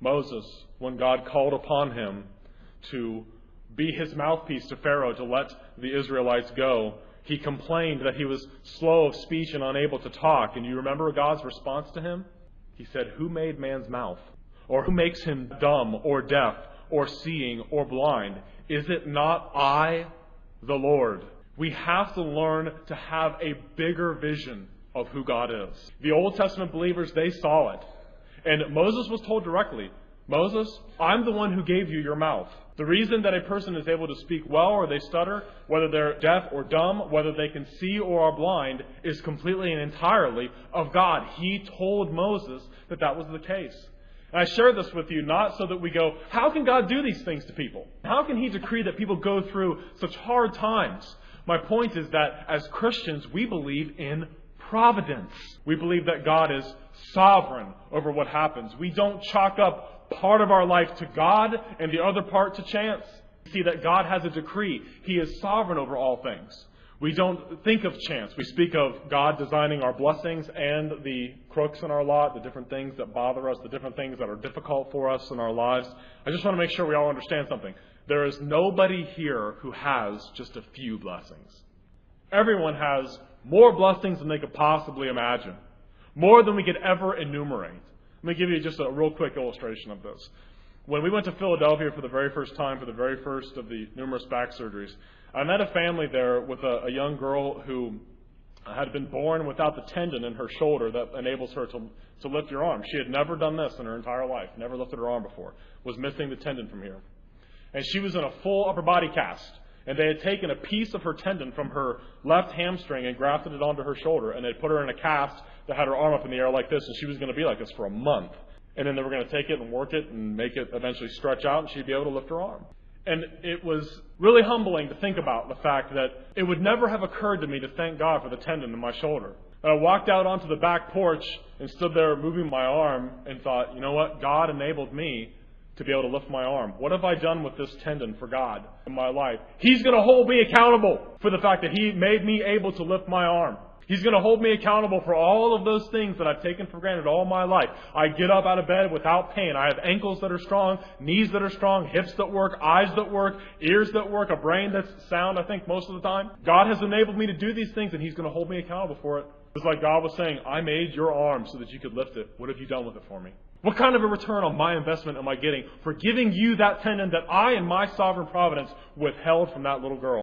Moses, when God called upon him to be his mouthpiece to Pharaoh to let the Israelites go, he complained that he was slow of speech and unable to talk. And you remember God's response to him? He said, "Who made man's mouth? Or who makes him dumb or deaf or seeing or blind? Is it not I, the Lord?" We have to learn to have a bigger vision of who God is. The Old Testament believers, they saw it. And Moses was told directly, "Moses, I'm the one who gave you your mouth. The reason that a person is able to speak well or they stutter, whether they're deaf or dumb, whether they can see or are blind, is completely and entirely of God." He told Moses that that was the case. And I share this with you not so that we go, how can God do these things to people? How can He decree that people go through such hard times? My point is that as Christians, we believe in providence. We believe that God is sovereign over what happens. We don't chalk up part of our life to God and the other part to chance. We see that God has a decree. He is sovereign over all things. We don't think of chance. We speak of God designing our blessings and the crooks in our lot, the different things that bother us, the different things that are difficult for us in our lives. I just want to make sure we all understand something. There is nobody here who has just a few blessings. Everyone has more blessings than they could possibly imagine. More than we could ever enumerate. Let me give you just a real quick illustration of this. When we went to Philadelphia for the very first time, for the very first of the numerous back surgeries, I met a family there with a young girl who had been born without the tendon in her shoulder that enables her to lift her arm. She had never done this in her entire life, never lifted her arm before, was missing the tendon from here. And she was in a full upper body cast. And they had taken a piece of her tendon from her left hamstring and grafted it onto her shoulder. And they'd put her in a cast that had her arm up in the air like this. And she was going to be like this for a month. And then they were going to take it and work it and make it eventually stretch out. And she'd be able to lift her arm. And it was really humbling to think about the fact that it would never have occurred to me to thank God for the tendon in my shoulder. And I walked out onto the back porch and stood there moving my arm and thought, you know what? God enabled me to be able to lift my arm. What have I done with this tendon for God in my life? He's going to hold me accountable for the fact that He made me able to lift my arm. He's going to hold me accountable for all of those things that I've taken for granted all my life. I get up out of bed without pain. I have ankles that are strong, knees that are strong, hips that work, eyes that work, ears that work, a brain that's sound, I think, most of the time. God has enabled me to do these things, and He's going to hold me accountable for it. It's like God was saying, I made your arm so that you could lift it. What have you done with it for me? What kind of a return on my investment am I getting for giving you that tendon that I, in my sovereign providence, withheld from that little girl?